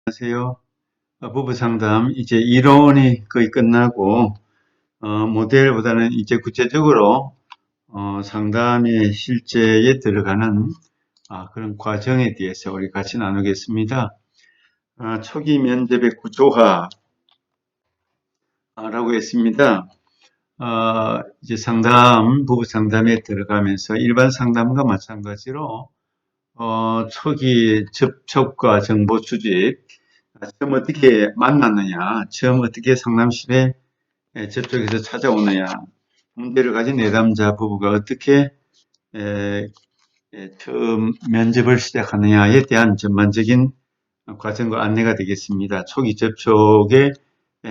안녕하세요. 부부 상담 이제 이론이 거의 끝나고 모델보다는 이제 구체적으로 상담의 실제에 들어가는 그런 과정에 대해서 우리 같이 나누겠습니다. 초기 면접의 구조화라고 했습니다. 이제 부부 상담에 들어가면서 일반 상담과 마찬가지로 초기 접촉과 정보 수집, 처음 어떻게 만났느냐, 처음 어떻게 상담실에 접촉해서 찾아오느냐, 문제를 가진 내담자 부부가 어떻게 에, 처음 면접을 시작하느냐에 대한 전반적인 과정과 안내가 되겠습니다. 초기 접촉의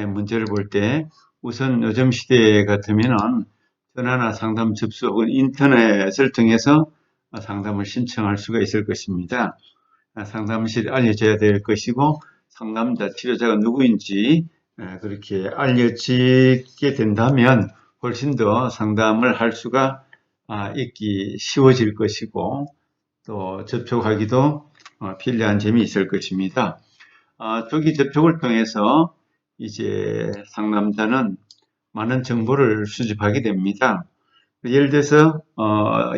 문제를 볼 때 우선 요즘 시대 같으면은 전화나 상담 접수 혹은 인터넷을 통해서 상담을 신청할 수가 있을 것입니다. 상담실이 알려져야 될 것이고 상담자, 치료자가 누구인지 그렇게 알려지게 된다면 훨씬 더 상담을 할 수가 있기 쉬워질 것이고 또 접촉하기도 편리한 점이 있을 것입니다. 초기 접촉을 통해서 이제 상담자는 많은 정보를 수집하게 됩니다. 예를 들어서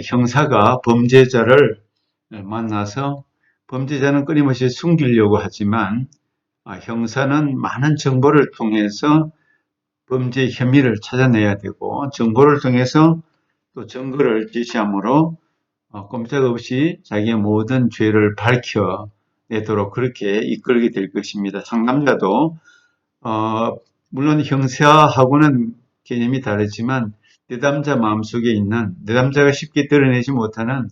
형사가 범죄자를 만나서 범죄자는 끊임없이 숨기려고 하지만 형사는 많은 정보를 통해서 범죄 혐의를 찾아내야 되고 정보를 통해서 또 증거를 제시함으로 꼼짝없이 자기의 모든 죄를 밝혀내도록 그렇게 이끌게 될 것입니다. 상담자도 물론 형사하고는 개념이 다르지만 내담자 마음속에 있는 내담자가 쉽게 드러내지 못하는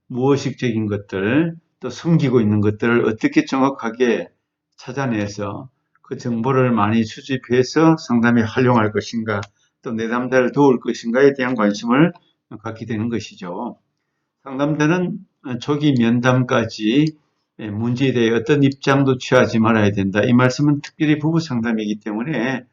무의식적인 것들, 또 숨기고 있는 것들을 어떻게 정확하게 찾아내서 그 정보를 많이 수집해서 상담에 활용할 것인가, 또 내담자를 도울 것인가에 대한 관심을 갖게 되는 것이죠. 상담자는 초기 면담까지 문제에 대해 어떤 입장도 취하지 말아야 된다. 이 말씀은 특별히 부부 상담이기 때문에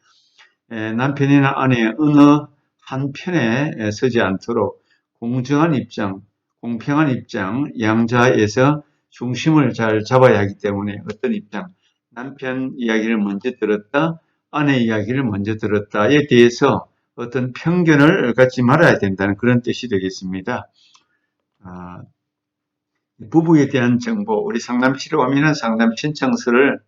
남편이나 아내의 어느 한 편에 서지 않도록 공정한 입장, 공평한 입장, 양자에서 중심을 잘 잡아야 하기 때문에 어떤 입장, 남편 이야기를 먼저 들었다, 아내 이야기를 먼저 들었다에 대해서 어떤 편견을 갖지 말아야 된다는 그런 뜻이 되겠습니다. 부부에 대한 정보, 우리 상담실에 오면은 상담 신청서를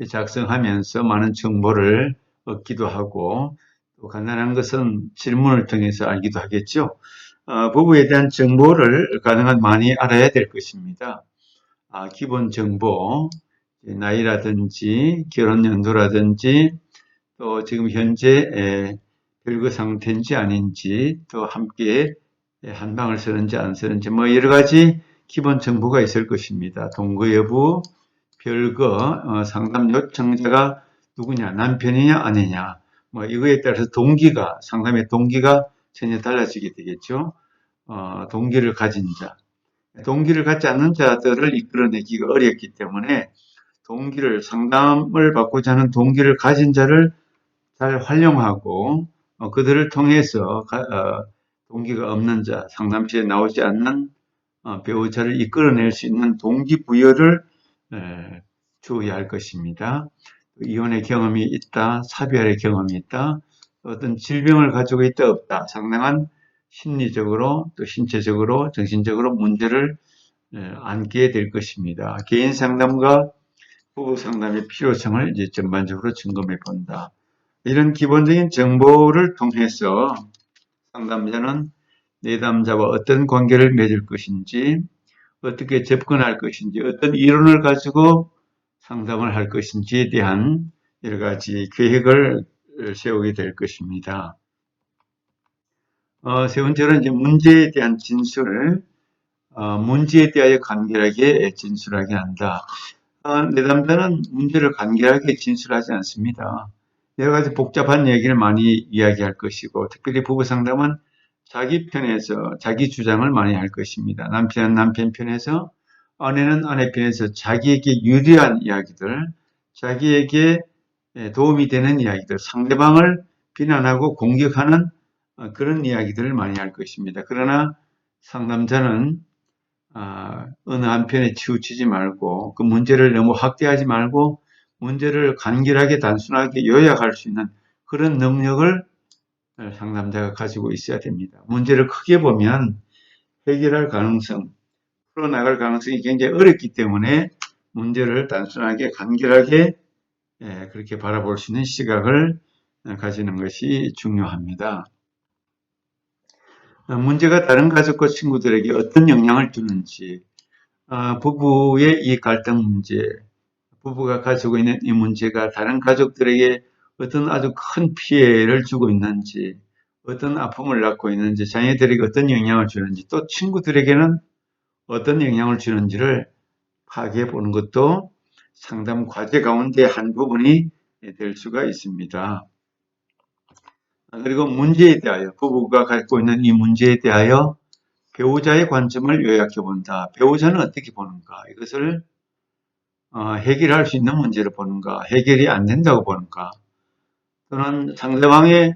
작성하면서 많은 정보를 얻기도 하고, 또 간단한 것은 질문을 통해서 알기도 하겠죠. 부부에 대한 정보를 가능한 많이 알아야 될 것입니다. 기본 정보, 나이라든지 결혼 연도라든지 또 지금 현재 별거 상태인지 아닌지 또 함께 한 방을 쓰는지 안 쓰는지 뭐 여러 가지 기본 정보가 있을 것입니다. 동거 여부, 별거, 상담 요청자가 누구냐, 남편이냐 아니냐 뭐 이거에 따라서 상담의 동기가 전혀 달라지게 되겠죠. 동기를 가진 자, 동기를 갖지 않는 자들을 이끌어내기가 어렵기 때문에 상담을 받고자 하는 동기를 가진 자를 잘 활용하고 그들을 통해서 동기가 없는 자, 상담실에 나오지 않는 배우자를 이끌어낼 수 있는 동기부여를 주어야 할 것입니다. 이혼의 경험이 있다, 사별의 경험이 있다, 어떤 질병을 가지고 있다, 없다, 상당한 심리적으로 또 신체적으로 정신적으로 문제를 안게 될 것입니다. 개인 상담과 부부 상담의 필요성을 이제 전반적으로 점검해 본다. 이런 기본적인 정보를 통해서 상담자는 내담자와 어떤 관계를 맺을 것인지, 어떻게 접근할 것인지, 어떤 이론을 가지고 상담을 할 것인지에 대한 여러 가지 계획을 세우게 될 것입니다. 세 번째로는 이제 문제에 대한 문제에 대하여 간결하게 진술하게 한다. 내담자는 문제를 간결하게 진술하지 않습니다. 여러 가지 복잡한 얘기를 많이 이야기할 것이고, 특별히 부부 상담은 자기 편에서 자기 주장을 많이 할 것입니다. 남편은 남편 편에서, 아내는 아내 편에서 자기에게 유리한 이야기들, 자기에게 도움이 되는 이야기들, 상대방을 비난하고 공격하는 그런 이야기들을 많이 할 것입니다. 그러나 상담자는 어느 한편에 치우치지 말고 그 문제를 너무 확대하지 말고 문제를 간결하게 단순하게 요약할 수 있는 그런 능력을 상담자가 가지고 있어야 됩니다. 문제를 크게 보면 해결할 가능성, 풀어나갈 가능성이 굉장히 어렵기 때문에 문제를 단순하게 간결하게 그렇게 바라볼 수 있는 시각을 가지는 것이 중요합니다. 문제가 다른 가족과 친구들에게 어떤 영향을 주는지, 부부의 이 갈등 문제, 부부가 가지고 있는 이 문제가 다른 가족들에게 어떤 아주 큰 피해를 주고 있는지, 어떤 아픔을 낳고 있는지, 자녀들에게 어떤 영향을 주는지, 또 친구들에게는 어떤 영향을 주는지를 파악해 보는 것도 상담 과제 가운데 한 부분이 될 수가 있습니다. 그리고 문제에 대하여, 부부가 갖고 있는 이 문제에 대하여 배우자의 관점을 요약해 본다. 배우자는 어떻게 보는가? 이것을 해결할 수 있는 문제를 보는가? 해결이 안 된다고 보는가? 또는 상대방의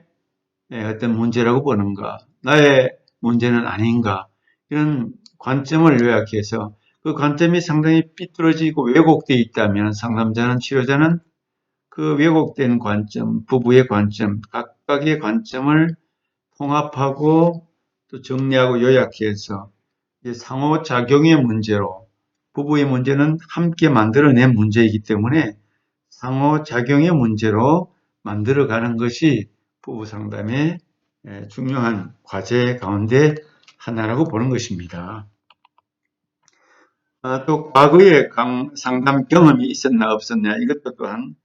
어떤 문제라고 보는가? 나의 문제는 아닌가? 이런 관점을 요약해서 그 관점이 상당히 삐뚤어지고 왜곡되어 있다면 상담자는, 치료자는 그 왜곡된 관점, 부부의 관점, 각각의 관점을 통합하고 또 정리하고 요약해서 상호작용의 문제로, 부부의 문제는 함께 만들어낸 문제이기 때문에 상호작용의 문제로 만들어가는 것이 부부 상담의 중요한 과제 가운데 하나라고 보는 것입니다. 또 과거에 상담 경험이 있었나 없었냐, 이것도 또한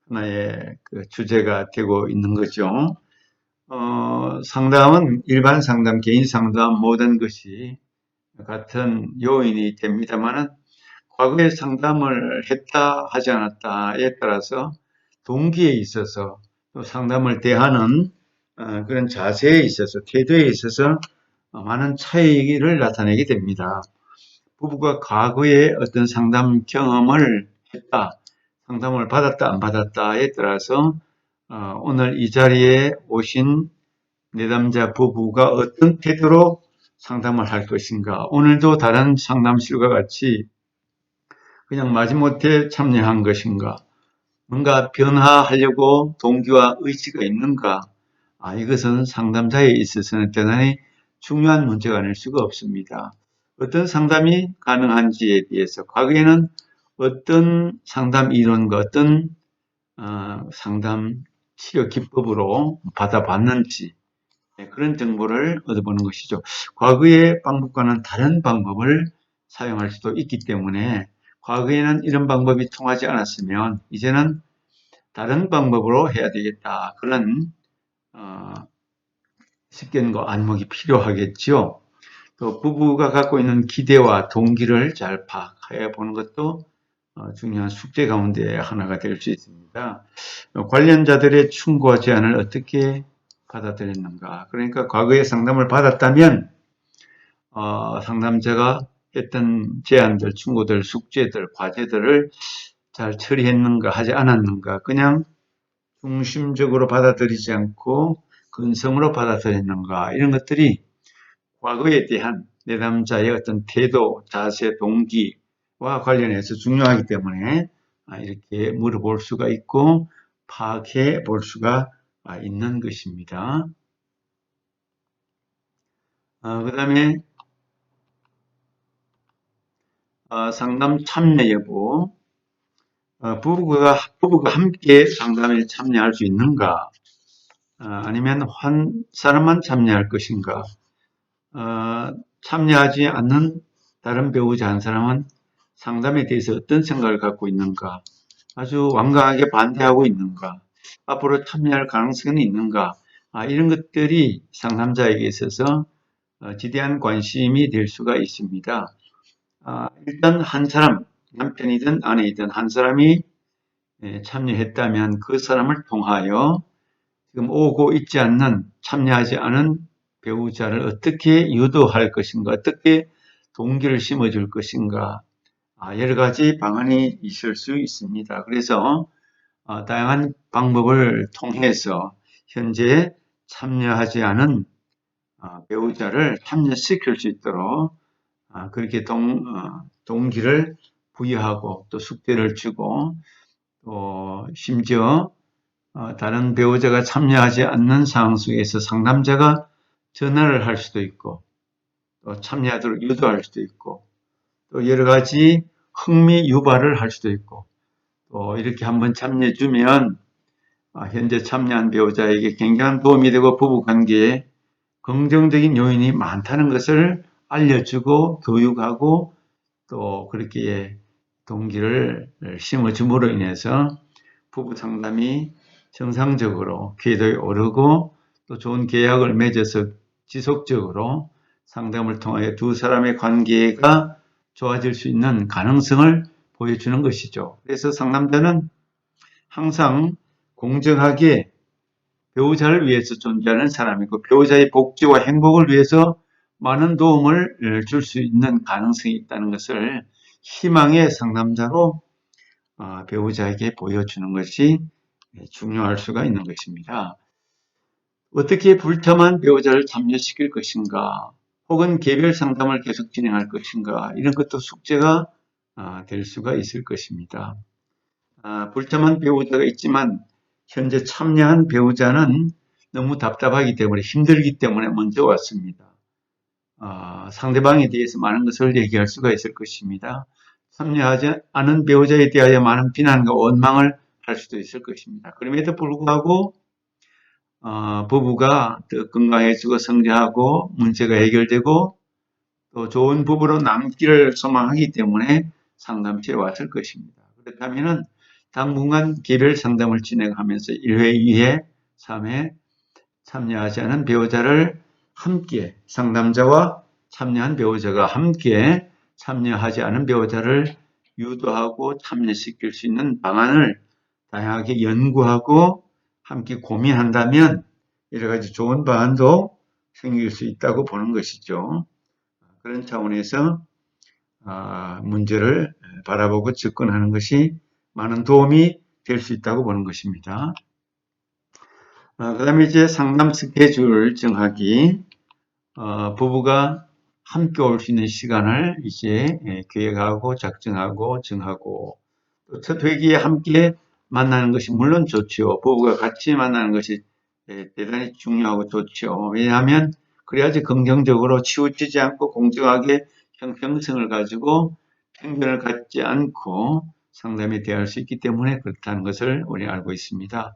하나의 그 주제가 되고 있는 거죠. 상담은 일반 상담, 개인 상담 모든 것이 같은 요인이 됩니다만은 과거에 상담을 했다 하지 않았다에 따라서 동기에 있어서 또 상담을 대하는 그런 자세에 있어서, 태도에 있어서 많은 차이를 나타내게 됩니다. 부부가 과거에 어떤 상담 경험을 했다, 상담을 받았다 안 받았다에 따라서 오늘 이 자리에 오신 내담자 부부가 어떤 태도로 상담을 할 것인가, 오늘도 다른 상담실과 같이 그냥 마지못해 참여한 것인가, 뭔가 변화하려고 동기와 의지가 있는가, 이것은 상담자에 있어서는 대단히 중요한 문제가 아닐 수가 없습니다. 어떤 상담이 가능한지에 대해서 과거에는 어떤 상담 이론과 어떤 상담 치료 기법으로 받아봤는지 그런 정보를 얻어보는 것이죠. 과거의 방법과는 다른 방법을 사용할 수도 있기 때문에 과거에는 이런 방법이 통하지 않았으면 이제는 다른 방법으로 해야 되겠다. 그런 식견과 안목이 필요하겠죠. 또 부부가 갖고 있는 기대와 동기를 잘 파악해 보는 것도 중요한 숙제 가운데 하나가 될 수 있습니다. 관련자들의 충고와 제안을 어떻게 받아들였는가. 그러니까 과거에 상담을 받았다면 상담자가 했던 제안들, 충고들, 숙제들, 과제들을 잘 처리했는가 하지 않았는가, 그냥 중심적으로 받아들이지 않고 근성으로 받아들였는가, 이런 것들이 과거에 대한 내담자의 어떤 태도, 자세, 동기와 관련해서 중요하기 때문에 이렇게 물어볼 수가 있고 파악해 볼 수가 있는 것입니다. 그 다음에 상담 참여 여부, 부부가 함께 상담에 참여할 수 있는가, 아니면 한 사람만 참여할 것인가, 참여하지 않는 다른 배우자 한 사람은 상담에 대해서 어떤 생각을 갖고 있는가, 아주 완강하게 반대하고 있는가, 앞으로 참여할 가능성이 있는가, 이런 것들이 상담자에게 있어서 지대한 관심이 될 수가 있습니다. 일단 한 사람, 남편이든 아내이든 한 사람이 참여했다면 그 사람을 통하여 지금 오고 있지 않는, 참여하지 않은 배우자를 어떻게 유도할 것인가, 어떻게 동기를 심어줄 것인가, 여러 가지 방안이 있을 수 있습니다. 그래서 다양한 방법을 통해서 현재 참여하지 않은 배우자를 참여시킬 수 있도록 그렇게 동기를 부여하고 또 숙제를 주고 또 심지어 다른 배우자가 참여하지 않는 상황 속에서 상담자가 전화를 할 수도 있고 또 참여하도록 유도할 수도 있고 또 여러 가지 흥미 유발을 할 수도 있고 또 이렇게 한번 참여해 주면 현재 참여한 배우자에게 굉장한 도움이 되고 부부관계에 긍정적인 요인이 많다는 것을 알려주고 교육하고 또 그렇게 동기를 심어줌으로 인해서 부부 상담이 정상적으로 궤도에 오르고 또 좋은 계약을 맺어서 지속적으로 상담을 통하여 두 사람의 관계가 좋아질 수 있는 가능성을 보여주는 것이죠. 그래서 상담자는 항상 공정하게 배우자를 위해서 존재하는 사람이고 배우자의 복지와 행복을 위해서 많은 도움을 줄 수 있는 가능성이 있다는 것을 희망의 상담자로 배우자에게 보여주는 것이 중요할 수가 있는 것입니다. 어떻게 불참한 배우자를 참여시킬 것인가 혹은 개별 상담을 계속 진행할 것인가 이런 것도 숙제가 될 수가 있을 것입니다. 불참한 배우자가 있지만 현재 참여한 배우자는 너무 답답하기 때문에 힘들기 때문에 먼저 왔습니다. 상대방에 대해서 많은 것을 얘기할 수가 있을 것입니다. 참여하지 않은 배우자에 대하여 많은 비난과 원망을 할 수도 있을 것입니다. 그럼에도 불구하고 부부가 더 건강해지고 성장하고 문제가 해결되고 또 좋은 부부로 남기를 소망하기 때문에 상담실에 왔을 것입니다. 그렇다면 당분간 개별 상담을 진행하면서 1회, 2회, 3회 참여하지 않은 배우자를 함께 상담자와 참여한 배우자가 함께 참여하지 않은 배우자를 유도하고 참여시킬 수 있는 방안을 다양하게 연구하고 함께 고민한다면 여러 가지 좋은 방안도 생길 수 있다고 보는 것이죠. 그런 차원에서 문제를 바라보고 접근하는 것이 많은 도움이 될 수 있다고 보는 것입니다. 그 다음에 이제 상담 스케줄 정하기, 부부가 함께 올 수 있는 시간을 이제 계획하고 작정하고 정하고 또 첫 회기에 함께 만나는 것이 물론 좋죠. 부부가 같이 만나는 것이 대단히 중요하고 좋죠. 왜냐하면 그래야지 긍정적으로 치우치지 않고 공정하게 형평성을 가지고 편견을 갖지 않고 상담에 대할 수 있기 때문에 그렇다는 것을 우리 알고 있습니다.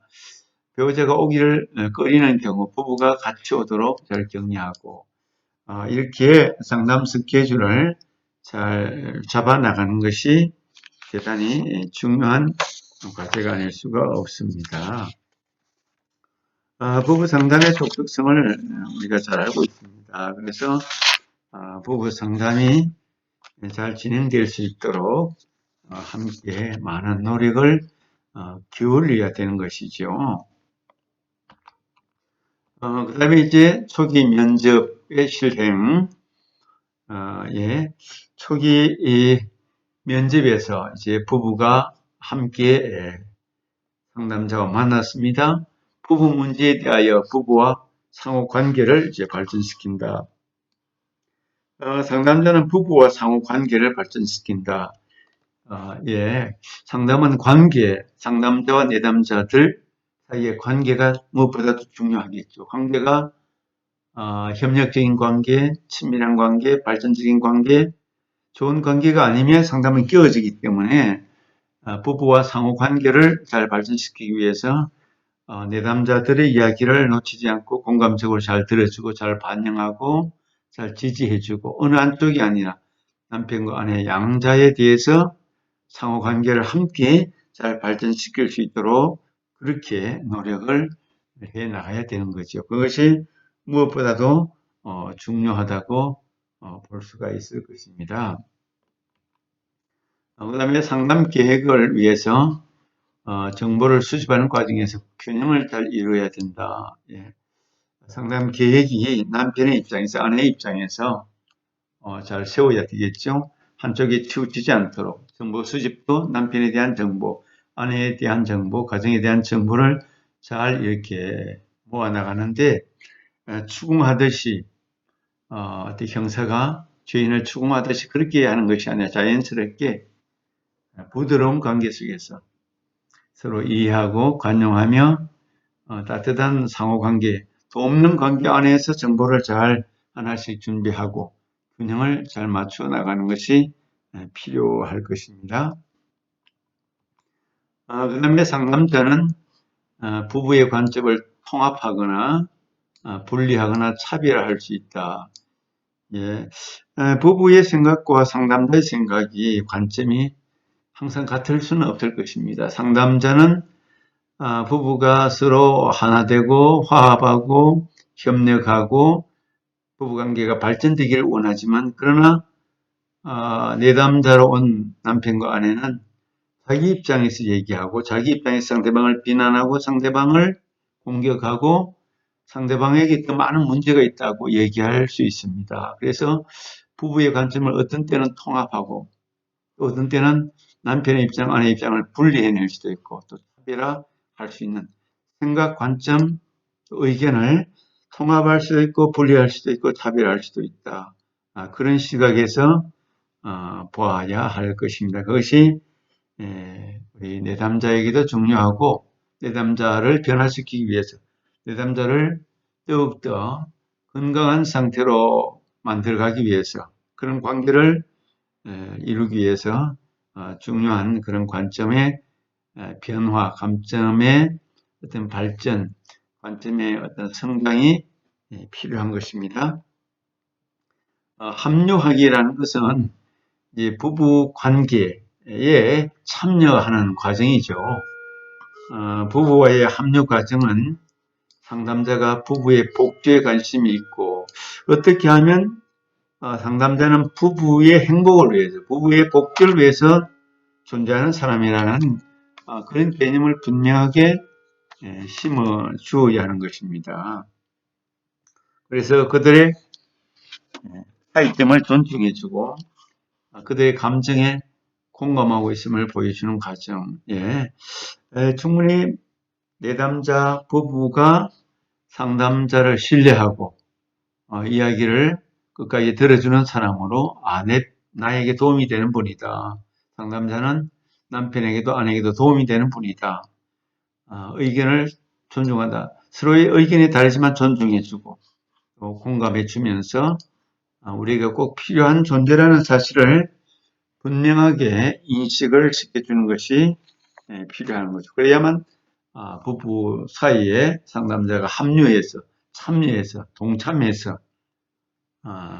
배우자가 오기를 꺼리는 경우 부부가 같이 오도록 잘 격려하고 이렇게 상담 스케줄을 잘 잡아 나가는 것이 대단히 중요한 과제가 아닐 수가 없습니다. 부부 상담의 독특성을 우리가 잘 알고 있습니다. 그래서 부부 상담이 잘 진행될 수 있도록 함께 많은 노력을 기울여야 되는 것이죠. 그 다음에 이제 초기 면접의 실행, 초기 이 면접에서 이제 부부가 함께 상담자와 만났습니다. 부부 문제에 대하여 부부와 상호 관계를 이제 발전시킨다. 상담자는 부부와 상호 관계를 발전시킨다. 상담은 관계, 상담자와 내담자들 사이의 관계가 무엇보다도 중요하겠죠. 관계가 협력적인 관계, 친밀한 관계, 발전적인 관계, 좋은 관계가 아니면 상담은 끼어지기 때문에 부부와 상호 관계를 잘 발전시키기 위해서 내담자들의 이야기를 놓치지 않고 공감적으로 잘 들어주고 잘 반영하고 잘 지지해주고 어느 한쪽이 아니라 남편과 아내 양자에 대해서 상호 관계를 함께 잘 발전시킬 수 있도록 그렇게 노력을 해 나가야 되는 거죠. 그것이 무엇보다도 중요하다고 볼 수가 있을 것입니다. 그 다음에 상담 계획을 위해서 정보를 수집하는 과정에서 균형을 잘 이루어야 된다. 상담 계획이 남편의 입장에서 아내의 입장에서 잘 세워야 되겠죠. 한쪽에 치우치지 않도록 정보 수집도 남편에 대한 정보, 아내에 대한 정보, 가정에 대한 정보를 잘 이렇게 모아나가는데 추궁하듯이 어떤 형사가 죄인을 추궁하듯이 그렇게 하는 것이 아니라 자연스럽게 부드러운 관계 속에서 서로 이해하고 관용하며 따뜻한 상호관계, 돕는 관계 안에서 정보를 잘 하나씩 준비하고 균형을 잘 맞춰 나가는 것이 필요할 것입니다. 그 다음에 상담자는 부부의 관점을 통합하거나 분리하거나 차별화할 수 있다. 예, 부부의 생각과 상담자의 생각이 관점이 항상 같을 수는 없을 것입니다. 상담자는 부부가 서로 하나 되고 화합하고 협력하고 부부관계가 발전되기를 원하지만 그러나 내담자로 온 남편과 아내는 자기 입장에서 얘기하고 자기 입장에서 상대방을 비난하고 상대방을 공격하고 상대방에게 더 많은 문제가 있다고 얘기할 수 있습니다. 그래서 부부의 관점을 어떤 때는 통합하고 또 어떤 때는 남편의 입장, 아내의 입장을 분리해낼 수도 있고 또 차별화할 수 있는 생각, 관점, 의견을 통합할 수도 있고 분리할 수도 있고 차별할 수도 있다. 그런 시각에서 보아야 할 것입니다. 그것이 우리 내담자에게도 중요하고 내담자를 변화시키기 위해서 내담자를 더욱더 건강한 상태로 만들어가기 위해서 그런 관계를 이루기 위해서 중요한 그런 관점의 변화, 관점의 어떤 발전, 관점의 어떤 성장이 필요한 것입니다. 합류하기라는 것은 이제 부부 관계에 참여하는 과정이죠. 부부와의 합류 과정은 상담자가 부부의 복지에 관심이 있고 어떻게 하면 상담자는 부부의 행복을 위해서, 부부의 복지를 위해서 존재하는 사람이라는 그런 개념을 분명하게 심어 주어야 하는 것입니다. 그래서 그들의 차이점을 존중해주고 그들의 감정에 공감하고 있음을 보여주는 과정에 충분히 내담자 부부가 상담자를 신뢰하고 이야기를 끝까지 들어주는 사람으로 나에게 도움이 되는 분이다. 상담자는 남편에게도 아내에게도 도움이 되는 분이다. 의견을 존중한다. 서로의 의견이 다르지만 존중해주고 또 공감해주면서 우리가 꼭 필요한 존재라는 사실을 분명하게 인식을 시켜주는 것이 필요한 거죠. 그래야만 부부 사이에 상담자가 합류해서 참여해서 동참해서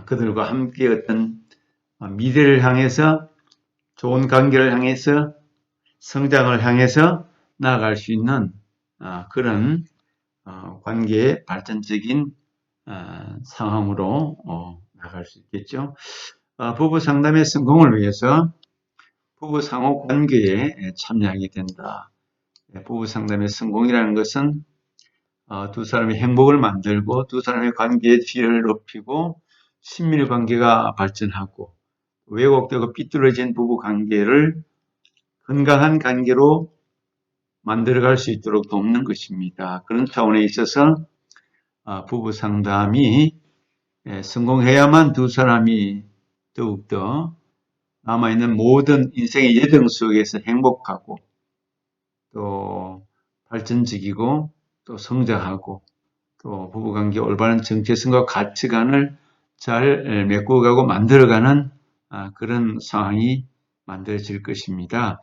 그들과 함께 어떤 미래를 향해서 좋은 관계를 향해서 성장을 향해서 나아갈 수 있는 그런 관계의 발전적인 상황으로 나아갈 수 있겠죠. 부부 상담의 성공을 위해서 부부 상호 관계에 참여하게 된다. 부부 상담의 성공이라는 것은 두 사람의 행복을 만들고 두 사람의 관계의 질을 높이고 친밀 관계가 발전하고 왜곡되고 삐뚤어진 부부 관계를 건강한 관계로 만들어갈 수 있도록 돕는 것입니다. 그런 차원에 있어서 부부 상담이 성공해야만 두 사람이 더욱더 남아있는 모든 인생의 여정 속에서 행복하고 또 발전적이고 또 성장하고 또 부부관계 올바른 정체성과 가치관을 잘 메꿔가고 만들어가는 그런 상황이 만들어질 것입니다.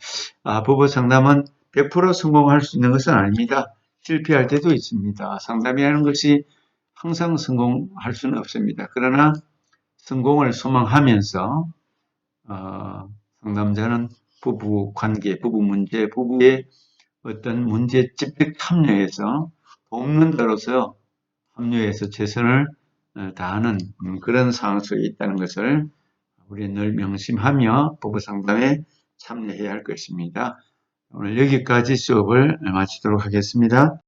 부부 상담은 100% 성공할 수 있는 것은 아닙니다. 실패할 때도 있습니다. 상담이라는 것이 항상 성공할 수는 없습니다. 그러나 성공을 소망하면서 상담자는 부부 관계, 부부 문제, 부부의 어떤 문제에 적극 참여해서 돕는 자로서 합류해서 최선을 다하는 그런 상황 속에 있다는 것을 우리는 늘 명심하며 부부 상담에 참여해야 할 것입니다. 오늘 여기까지 수업을 마치도록 하겠습니다.